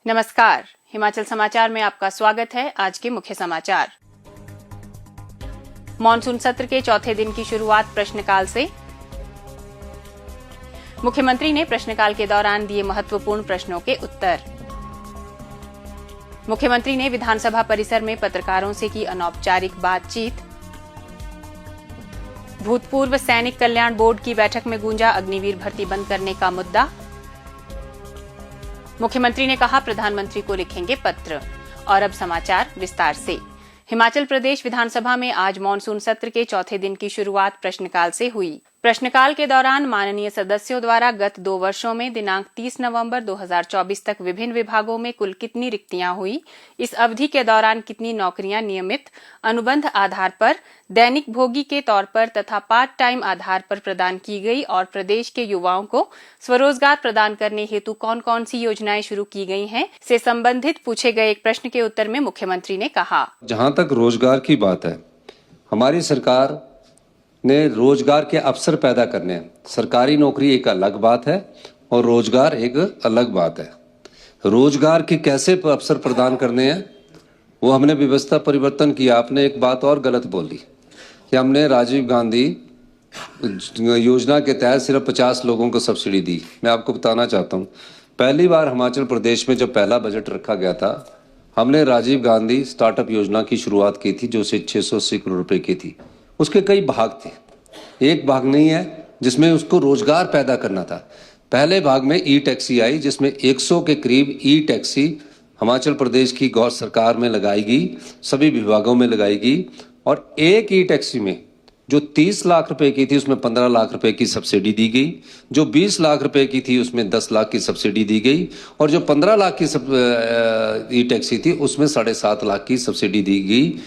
नमस्कार, हिमाचल समाचार में आपका स्वागत है। आज के मुख्य समाचार। मॉनसून सत्र के चौथे दिन की शुरुआत प्रश्नकाल से। मुख्यमंत्री ने प्रश्नकाल के दौरान दिए महत्वपूर्ण प्रश्नों के उत्तर। मुख्यमंत्री ने विधानसभा परिसर में पत्रकारों से की अनौपचारिक बातचीत। भूतपूर्व सैनिक कल्याण बोर्ड की बैठक में गूंजा अग्निवीर भर्ती बंद करने का मुद्दा। मुख्यमंत्री ने कहा प्रधानमंत्री को लिखेंगे पत्र। और अब समाचार विस्तार से। हिमाचल प्रदेश विधानसभा में आज मॉनसून सत्र के चौथे दिन की शुरुआत प्रश्नकाल से हुई। प्रश्नकाल के दौरान माननीय सदस्यों द्वारा गत 2 वर्षों में दिनांक 30 नवंबर 2024 तक विभिन्न विभागों में कुल कितनी रिक्तियां हुई, इस अवधि के दौरान कितनी नौकरियां नियमित, अनुबंध आधार पर, दैनिक भोगी के तौर पर तथा पार्ट टाइम आधार पर प्रदान की गई और प्रदेश के युवाओं को स्वरोजगार प्रदान करने हेतु कौन कौन सी योजनाएं शुरू की गई हैं, से संबंधित पूछे गए एक प्रश्न के उत्तर में मुख्यमंत्री ने कहा, जहां तक रोजगार की बात है, हमारी सरकार ने रोजगार के अवसर पैदा करने हैं। सरकारी नौकरी एक अलग बात है और रोजगार एक अलग बात है। रोजगार के कैसे अवसर प्रदान करने हैं वो हमने व्यवस्था परिवर्तन किया। आपने एक बात और गलत बोली कि हमने राजीव गांधी योजना के तहत सिर्फ 50 लोगों को सब्सिडी दी। मैं आपको बताना चाहता हूँ, पहली बार हिमाचल प्रदेश में जब पहला बजट रखा गया था, हमने राजीव गांधी स्टार्टअप योजना की शुरुआत की थी, जो 680 करोड़ रुपए की थी। उसके कई भाग थे, एक भाग नहीं है जिसमें उसको रोजगार पैदा करना था। पहले भाग में ई टैक्सी आई, जिसमें 100 के करीब ई टैक्सी हिमाचल प्रदेश की गौर सरकार में लगाई गई, सभी विभागों में लगाई गई। और एक ई टैक्सी में जो 30 लाख रुपए की थी उसमें 15 लाख रुपए की सब्सिडी दी गई, जो 20 लाख रुपए की थी उसमें 10 लाख की सब्सिडी दी गई, और जो 15 लाख की ई टैक्सी थी उसमें 7.5 लाख की सब्सिडी दी गई।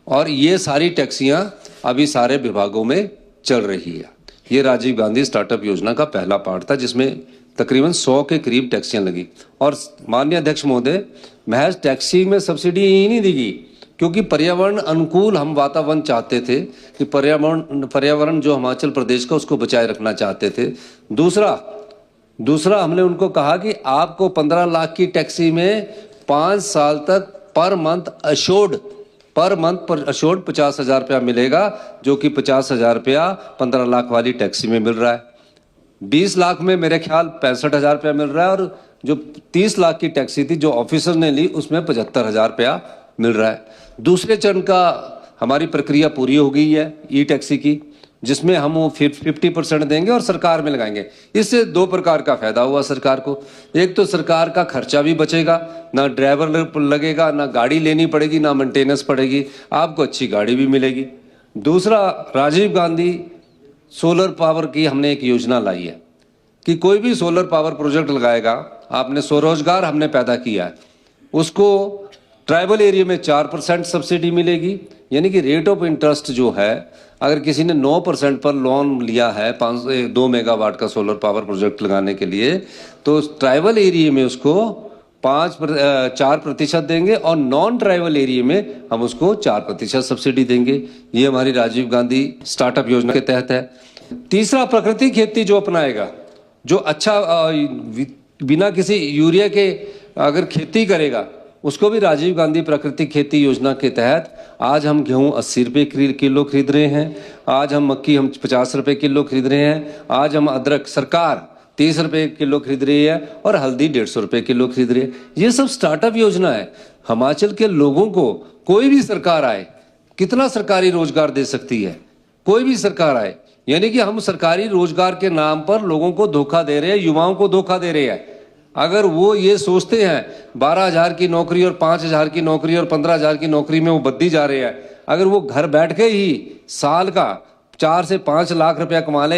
और ये सारी टैक्सियां अभी सारे विभागों में चल रही है। ये राजीव गांधी स्टार्टअप योजना का पहला पार्ट था, जिसमें तकरीबन 100 के करीब टैक्सियां लगी। और माननीय अध्यक्ष महोदय, महज टैक्सी में सब्सिडी ही नहीं दी गई, क्योंकि पर्यावरण अनुकूल हम वातावरण चाहते थे कि पर्यावरण जो हिमाचल प्रदेश का उसको बचाए रखना चाहते थे। दूसरा हमने उनको कहा कि आपको 15 लाख की टैक्सी में 5 साल तक पर मंथ अशोर्ड 50,000 रुपया मिलेगा, जो कि 50,000 रुपया 15 लाख वाली टैक्सी में मिल रहा है। 20 लाख में मेरे ख्याल 65,000 रुपया मिल रहा है, और जो 30 लाख की टैक्सी थी जो ऑफिसर ने ली उसमें 75,000 रुपया मिल रहा है। दूसरे चरण का हमारी प्रक्रिया पूरी हो गई है ई टैक्सी की, जिसमें हम वो 50% देंगे और सरकार में लगाएंगे। इससे 2 प्रकार का फायदा हुआ सरकार को। एक तो सरकार का खर्चा भी बचेगा, ना ड्राइवर लगेगा, ना गाड़ी लेनी पड़ेगी, ना मेंटेनेंस पड़ेगी, आपको अच्छी गाड़ी भी मिलेगी। दूसरा, राजीव गांधी सोलर पावर की हमने एक योजना लाई है कि कोई भी सोलर पावर प्रोजेक्ट लगाएगा, आपने स्वरोजगार हमने पैदा किया है, उसको ट्राइबल एरिया में 4% सब्सिडी मिलेगी। यानी कि रेट ऑफ इंटरेस्ट जो है, अगर किसी ने 9% पर लोन लिया है 2 मेगावाट का सोलर पावर प्रोजेक्ट लगाने के लिए, तो ट्राइबल एरिया में उसको 4% देंगे, और नॉन ट्राइबल एरिया में हम उसको 4% सब्सिडी देंगे। ये हमारी राजीव गांधी स्टार्टअप योजना के तहत है। तीसरा, प्राकृतिक खेती जो अपनाएगा, जो अच्छा बिना किसी यूरिया के अगर खेती करेगा, उसको भी राजीव गांधी प्राकृतिक खेती योजना के तहत आज हम गेहूं 80 रुपये किलो खरीद रहे हैं, आज हम मक्की 50 रुपये किलो खरीद रहे हैं, आज हम अदरक सरकार 30 रुपये किलो खरीद रही है, और हल्दी 150 रुपये किलो खरीद रही है। ये सब स्टार्टअप योजना है। हिमाचल के लोगों को कोई भी सरकार आए, कितना सरकारी रोजगार दे सकती है, कोई भी सरकार आए। यानी कि हम सरकारी रोजगार के नाम पर लोगों को धोखा दे रहे हैं, युवाओं को धोखा दे रहे हैं। अगर वो ये सोचते हैं 12,000 की नौकरी और 5,000 की नौकरी और 15,000 की नौकरी में वो बद्दी जा रहे हैं, अगर वो घर बैठ के ही साल का 4 से 5 लाख रुपया कमा ले,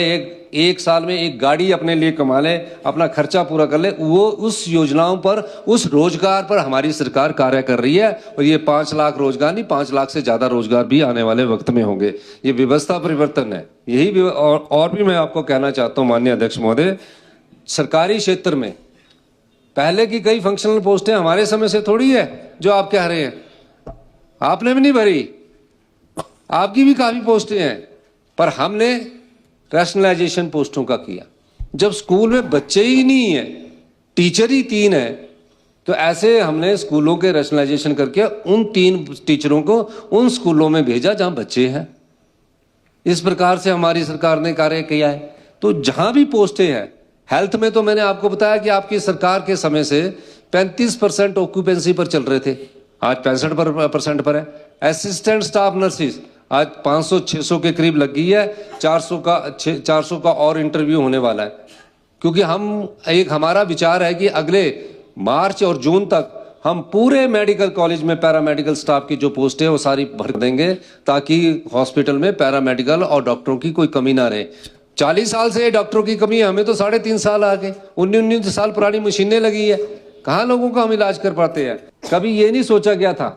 एक साल में एक गाड़ी अपने लिए कमा ले, अपना खर्चा पूरा कर ले, वो उस योजनाओं पर, उस रोजगार पर हमारी सरकार कार्य कर रही है। और ये 5 लाख रोजगार नहीं, 5 लाख से ज्यादा रोजगार भी आने वाले वक्त में होंगे। ये व्यवस्था परिवर्तन है। यही और भी मैं आपको कहना चाहता हूँ माननीय अध्यक्ष महोदय, सरकारी क्षेत्र में पहले की कई फंक्शनल पोस्टें हमारे समय से थोड़ी है जो आप कह रहे हैं, आपने भी नहीं भरी, आपकी भी काफी पोस्टें हैं, पर हमने रैशनलाइजेशन पोस्टों का किया। जब स्कूल में बच्चे ही नहीं है, टीचर ही 3 है, तो ऐसे हमने स्कूलों के रैशनलाइजेशन करके उन 3 टीचरों को उन स्कूलों में भेजा जहां बच्चे हैं। इस प्रकार से हमारी सरकार ने कार्य किया है। तो जहां भी पोस्टें हैं, हेल्थ में तो मैंने आपको बताया कि आपकी सरकार के समय से 35% ऑक्यूपेंसी पर चल रहे थे, आज 65% पर है। असिस्टेंट स्टाफ नर्सिस आज 500-600 के करीब लग गई है, 400 का और इंटरव्यू होने वाला है। क्योंकि हमारा विचार है कि अगले मार्च और जून तक हम पूरे मेडिकल कॉलेज में पैरामेडिकल स्टाफ की जो पोस्ट है वो सारी भर देंगे, ताकि हॉस्पिटल में पैरामेडिकल और डॉक्टरों की कोई कमी ना रहे। 40 साल से डॉक्टरों की कमी है, हमें तो 3.5 साल आ गए, 19 साल पुरानी मशीनें लगी है, कहाँ लोगों का हम इलाज कर पाते हैं। कभी ये नहीं सोचा गया था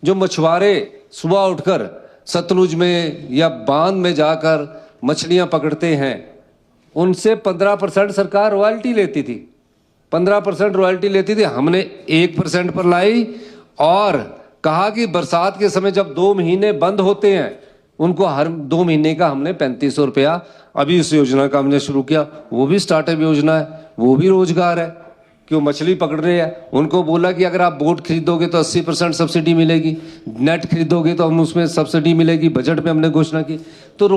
जो मछुआरे सुबह उठकर सतलुज में या बांध में जाकर मछलियां पकड़ते हैं, उनसे 15% सरकार रॉयल्टी लेती थी, 15% रॉयल्टी लेती थी। हमने 1% पर लाई और कहा कि बरसात के समय जब 2 महीने बंद होते हैं, उनको हर 2 महीने का हमने 3500 रुपया अभी इस योजना का हमने शुरू किया। वो भी स्टार्टअप योजना है, वो भी रोजगार है कि वो मछली पकड़ रहे हैं। उनको बोला कि अगर आप बोट खरीदोगे तो 80% सब्सिडी मिलेगी, नेट खरीदोगे तो हम उसमें सब्सिडी मिलेगी। बजट में हमने घोषणा की। तो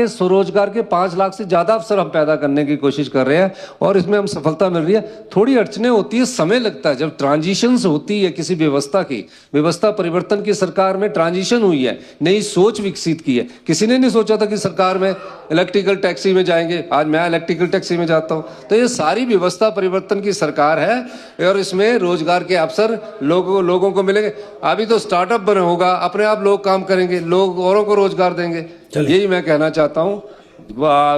स्वरोजगार के 5 लाख से ज्यादा अवसर हम पैदा करने की कोशिश कर रहे हैं और इसमें हम सफलता मिल रही है। थोड़ी अड़चने होती है, समय लगता है। जब ट्रांजिशंस होती है किसी व्यवस्था परिवर्तन की सरकार में ट्रांजिशन हुई है, नई सोच विकसित की है। किसी ने नहीं सोचा था कि सरकार में इलेक्ट्रिकल टैक्सी में जाएंगे, आज मैं इलेक्ट्रिकल टैक्सी में जाता हूं। तो ये सारी व्यवस्था परिवर्तन की सरकार है और इसमें रोजगार के अवसर लोगों को मिलेंगे। अभी तो स्टार्टअप बने होगा, अपने आप लोग काम करेंगे, लोग औरों को रोजगार देंगे। यही मैं कहना चाहता हूं।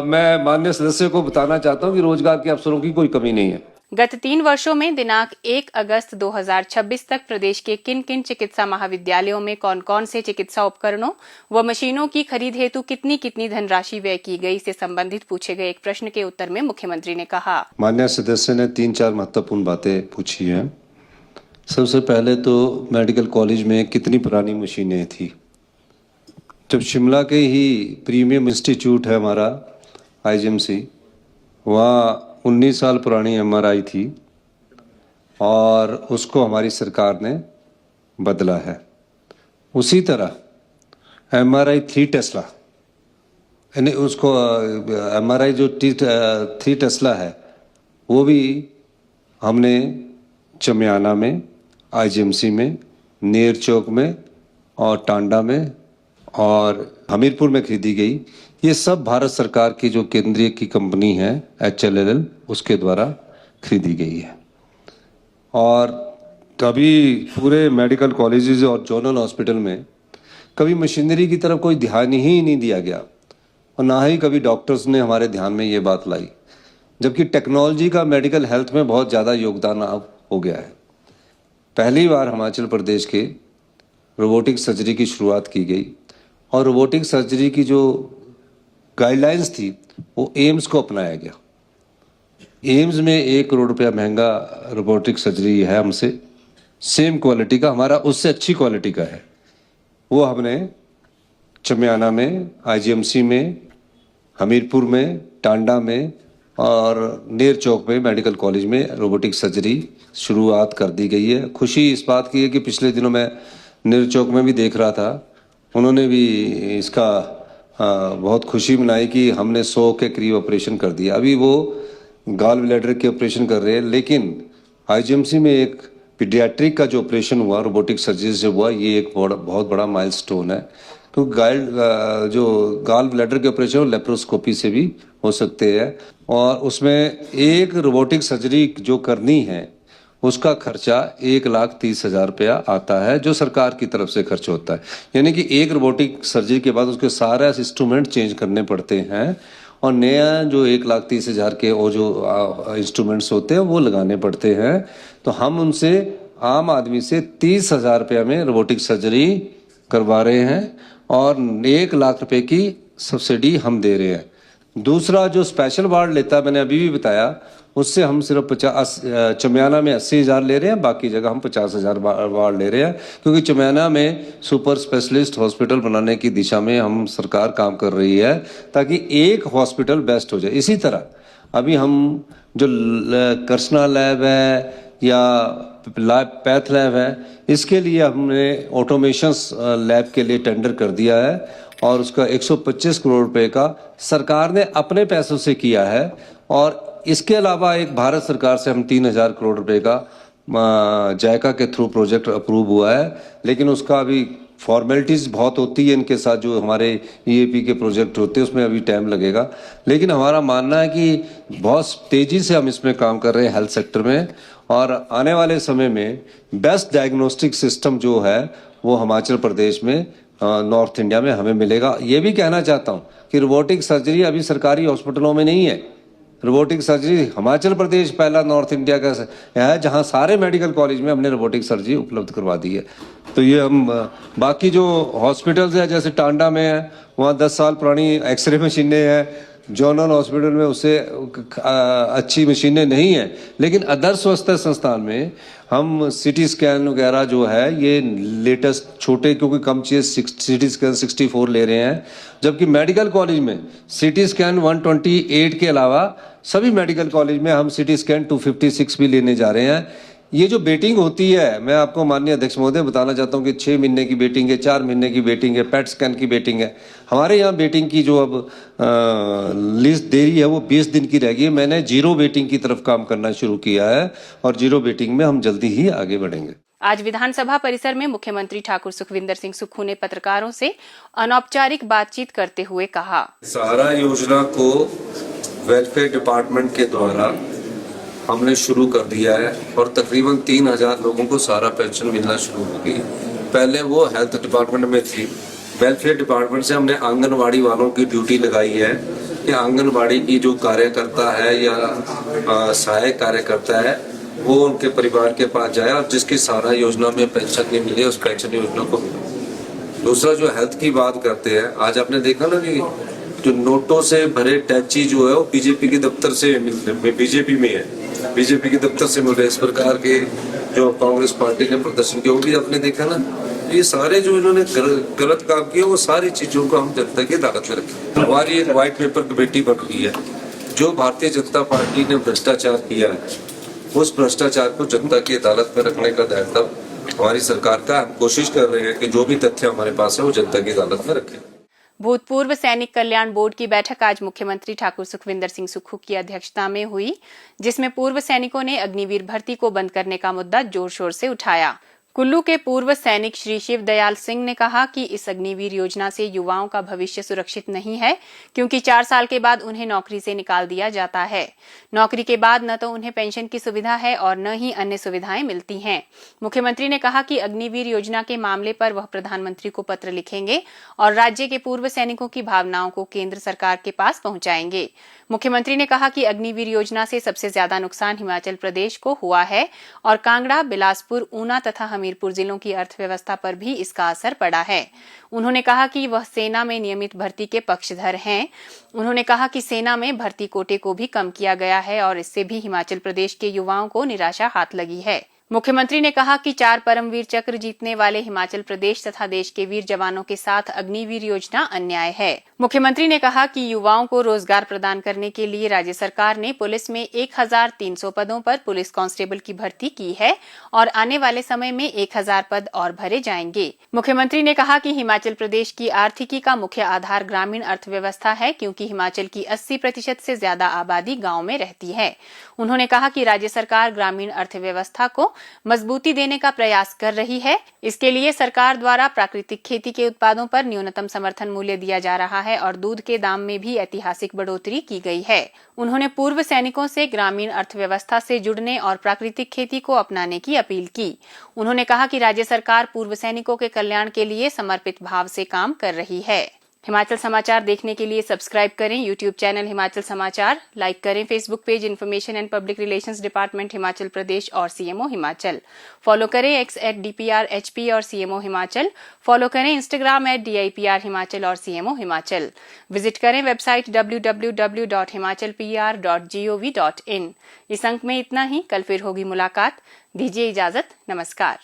मैं माननीय सदस्य को बताना चाहता हूं कि रोजगार के अवसरों की कोई कमी नहीं है। गत 3 वर्षों में दिनांक 1 अगस्त 2026 तक प्रदेश के किन किन चिकित्सा महाविद्यालयों में कौन कौन से चिकित्सा उपकरणों व मशीनों की खरीद हेतु कितनी कितनी धनराशि व्यय की गई से संबंधित पूछे गए एक प्रश्न के उत्तर में मुख्यमंत्री ने कहा। माननीय सदस्य ने 3-4 महत्वपूर्ण बातें पूछी हैं। सबसे पहले तो मेडिकल कॉलेज में कितनी पुरानी मशीनें थी। जब शिमला के ही प्रीमियम इंस्टीट्यूट है हमारा IGMC, वहाँ 19 साल पुरानी MRI थी और उसको हमारी सरकार ने बदला है। उसी तरह MRI 3 टेस्ला, यानी उसको MRI जो 3 टेस्ला है वो भी हमने चमियाना में, IGMC में, नेर चौक में और टांडा में और हमीरपुर में खरीदी गई। ये सब भारत सरकार की जो केंद्रीय की कंपनी है HLL, उसके द्वारा खरीदी गई है। और कभी पूरे मेडिकल कॉलेजेस और जोनल हॉस्पिटल में कभी मशीनरी की तरफ कोई ध्यान ही नहीं दिया गया और ना ही कभी डॉक्टर्स ने हमारे ध्यान में ये बात लाई, जबकि टेक्नोलॉजी का मेडिकल हेल्थ में बहुत ज़्यादा योगदान अब हो गया है। पहली बार हिमाचल प्रदेश के रोबोटिक सर्जरी की शुरुआत की गई और रोबोटिक सर्जरी की जो गाइडलाइंस थी वो एम्स को अपनाया गया। एम्स में 1 करोड़ रुपया महंगा रोबोटिक सर्जरी है हमसे, सेम क्वालिटी का, हमारा उससे अच्छी क्वालिटी का है। वो हमने चमियाना में, IGMC में, हमीरपुर में, टांडा में और नेर चौक में मेडिकल कॉलेज में रोबोटिक सर्जरी शुरुआत कर दी गई है। खुशी इस बात की है कि पिछले दिनों मैं नेर चौक में भी देख रहा था, उन्होंने भी इसका बहुत खुशी मनाई कि हमने 100 के करीब ऑपरेशन कर दिया। अभी वो गॉल ब्लैडर के ऑपरेशन कर रहे हैं, लेकिन IGMC में एक पीडियाट्रिक का जो ऑपरेशन हुआ रोबोटिक सर्जरी से हुआ, ये एक बहुत बड़ा माइलस्टोन है। क्योंकि जो गॉल ब्लैडर के ऑपरेशन लेप्रोस्कोपी से भी हो सकते हैं और उसमें एक रोबोटिक सर्जरी जो करनी है उसका खर्चा 1,30,000 रुपया आता है, जो सरकार की तरफ से खर्च होता है। यानी कि एक रोबोटिक सर्जरी के बाद उसके सारे इंस्ट्रूमेंट चेंज करने पड़ते हैं और नया जो 1,30,000 के और जो इंस्ट्रूमेंट्स होते हैं वो लगाने पड़ते हैं। तो हम उनसे, आम आदमी से 30,000 रुपया में रोबोटिक सर्जरी करवा रहे हैं और 1 लाख रुपए की सब्सिडी हम दे रहे हैं। दूसरा जो स्पेशल वार्ड लेता है, मैंने अभी भी बताया, उससे हम सिर्फ चमियाना में 80,000 ले रहे हैं, बाकी जगह हम 50,000 वार्ड ले रहे हैं, क्योंकि चमियाना में सुपर स्पेशलिस्ट हॉस्पिटल बनाने की दिशा में हम सरकार काम कर रही है ताकि एक हॉस्पिटल बेस्ट हो जाए। इसी तरह अभी हम जो कृष्णा लैब है या पैथ लैब है, इसके लिए हमने ऑटोमेशन लैब के लिए टेंडर कर दिया है और उसका 125 करोड़ रुपए का सरकार ने अपने पैसों से किया है। और इसके अलावा एक भारत सरकार से हम 3000 करोड़ रुपए का जायका के थ्रू प्रोजेक्ट अप्रूव हुआ है, लेकिन उसका अभी फॉर्मेलिटीज़ बहुत होती है इनके साथ, जो हमारे ईएपी के प्रोजेक्ट होते हैं उसमें अभी टाइम लगेगा। लेकिन हमारा मानना है कि बहुत तेज़ी से हम इसमें काम कर रहे हैं हेल्थ सेक्टर में, और आने वाले समय में बेस्ट डायग्नोस्टिक सिस्टम जो है वो हिमाचल प्रदेश में नॉर्थ इंडिया में हमें मिलेगा। ये भी कहना चाहता हूँ कि रोबोटिक सर्जरी अभी सरकारी हॉस्पिटलों में नहीं है। रोबोटिक सर्जरी हिमाचल प्रदेश पहला नॉर्थ इंडिया का है जहां सारे मेडिकल कॉलेज में हमने रोबोटिक सर्जरी उपलब्ध करवा दी है। तो ये हम बाकी जो हॉस्पिटल्स है जैसे टांडा में है, वहाँ 10 साल पुरानी एक्सरे मशीनें हैं, जनरल हॉस्पिटल में उससे अच्छी मशीनें नहीं हैं, लेकिन अदर स्वास्थ्य संस्थान में हम सिटी स्कैन वगैरह जो है ये लेटेस्ट छोटे, क्योंकि कम चीज़ सिटी स्कैन 64 ले रहे हैं, जबकि मेडिकल कॉलेज में सिटी स्कैन 128 के अलावा सभी मेडिकल कॉलेज में हम सिटी स्कैन 256 भी लेने जा रहे हैं। ये जो बेटिंग होती है, मैं आपको माननीय अध्यक्ष महोदय बताना चाहता हूँ कि 6 महीने की बेटिंग है, 4 महीने की बेटिंग है, पेट स्कैन की बेटिंग है। हमारे यहाँ बेटिंग की जो अब लिस्ट देरी है वो 20 दिन की रह गई है। मैंने जीरो बेटिंग की तरफ काम करना शुरू किया है और जीरो बेटिंग में हम जल्दी ही आगे बढ़ेंगे। आज विधानसभा परिसर में मुख्यमंत्री ठाकुर सुखविंदर सिंह सुक्खू ने पत्रकारों से अनौपचारिक बातचीत करते हुए कहा, सहारा योजना को वेलफेयर डिपार्टमेंट के द्वारा हमने शुरू कर दिया है और तकरीबन 3000 लोगों को सारा पेंशन मिलना शुरू हो गई। पहले वो हेल्थ डिपार्टमेंट में थी, वेलफेयर डिपार्टमेंट से हमने आंगनवाड़ी वालों की ड्यूटी लगाई है कि आंगनवाड़ी की जो कार्यकर्ता है या सहायक कार्यकर्ता है वो उनके परिवार के पास जाए और जिसकी सहारा योजना में पेंशन नहीं मिले उस पेंशन योजना को मिले। दूसरा जो हेल्थ की बात करते हैं, आज आपने देखा ना कि जो नोटों से भरे टैची जो है वो बीजेपी के दफ्तर से बीजेपी में है, बीजेपी के दफ्तर से मिले। इस प्रकार के जो कांग्रेस पार्टी ने प्रदर्शन किया वो भी आपने देखा ना। ये सारे जो इन्होंने गलत काम किया वो सारी चीजों को हम जनता की अदालत में रखें। हमारी एक व्हाइट पेपर कमेटी बन रही है, जो भारतीय जनता पार्टी ने भ्रष्टाचार किया है उस भ्रष्टाचार को जनता की अदालत में रखने का दायित्व हमारी सरकार का। हम कोशिश कर रहे हैं कि जो भी तथ्य हमारे पास है वो जनता की अदालत में रखें। भूतपूर्व सैनिक कल्याण बोर्ड की बैठक आज मुख्यमंत्री ठाकुर सुखविंदर सिंह सुक्खू की अध्यक्षता में हुई, जिसमें पूर्व सैनिकों ने अग्निवीर भर्ती को बंद करने का मुद्दा जोर शोर से उठाया। कुल्लू के पूर्व सैनिक श्री शिव दयाल सिंह ने कहा कि इस अग्निवीर योजना से युवाओं का भविष्य सुरक्षित नहीं है, क्योंकि 4 साल के बाद उन्हें नौकरी से निकाल दिया जाता है। नौकरी के बाद न तो उन्हें पेंशन की सुविधा है और न ही अन्य सुविधाएं मिलती हैं। मुख्यमंत्री ने कहा कि अग्निवीर योजना के मामले पर वह प्रधानमंत्री को पत्र लिखेंगे और राज्य के पूर्व सैनिकों की भावनाओं को केंद्र सरकार के पास पहुंचाएंगे। मुख्यमंत्री ने कहा कि अग्निवीर योजना से सबसे ज्यादा नुकसान हिमाचल प्रदेश को हुआ है और कांगड़ा, बिलासपुर, ऊना तथा हमीरपुर जिलों की अर्थव्यवस्था पर भी इसका असर पड़ा है। उन्होंने कहा कि वह सेना में नियमित भर्ती के पक्षधर हैं। उन्होंने कहा कि सेना में भर्ती कोटे को भी कम किया गया है और इससे भी हिमाचल प्रदेश के युवाओं को निराशा हाथ लगी है। मुख्यमंत्री ने कहा कि 4 परमवीर चक्र जीतने वाले हिमाचल प्रदेश तथा देश के वीर जवानों के साथ अग्निवीर योजना अन्याय है। मुख्यमंत्री ने कहा कि युवाओं को रोजगार प्रदान करने के लिए राज्य सरकार ने पुलिस में 1300 पदों पर पुलिस कांस्टेबल की भर्ती की है और आने वाले समय में 1000 पद और भरे जाएंगे। मुख्यमंत्री ने कहा कि हिमाचल प्रदेश की आर्थिकी का मुख्य आधार ग्रामीण अर्थव्यवस्था है, क्योंकि हिमाचल की 80% से ज्यादा आबादी गाँव में रहती है। उन्होंने कहा कि राज्य सरकार ग्रामीण अर्थव्यवस्था को मजबूती देने का प्रयास कर रही है। इसके लिए सरकार द्वारा प्राकृतिक खेती के उत्पादों पर न्यूनतम समर्थन मूल्य दिया जा रहा है और दूध के दाम में भी ऐतिहासिक बढ़ोतरी की गई है। उन्होंने पूर्व सैनिकों से ग्रामीण अर्थव्यवस्था से जुड़ने और प्राकृतिक खेती को अपनाने की अपील की। उन्होंने कहा कि राज्य सरकार पूर्व सैनिकों के कल्याण के लिए समर्पित भाव से काम कर रही है। हिमाचल समाचार देखने के लिए सब्सक्राइब करें यूट्यूब चैनल हिमाचल समाचार, लाइक करें Facebook page information and public relations department Himachal Pradesh और सीएमओ हिमाचल। फॉलो करें X @DPRHP और सीएमओ हिमाचल। फॉलो करें इंस्टाग्राम @DIPR हिमाचल और सीएमओ हिमाचल। विजिट करें वेबसाइट www.himachalpr.gov.in। इस अंक में इतना ही, कल फिर होगी मुलाकात। दीजिए इजाजत, नमस्कार।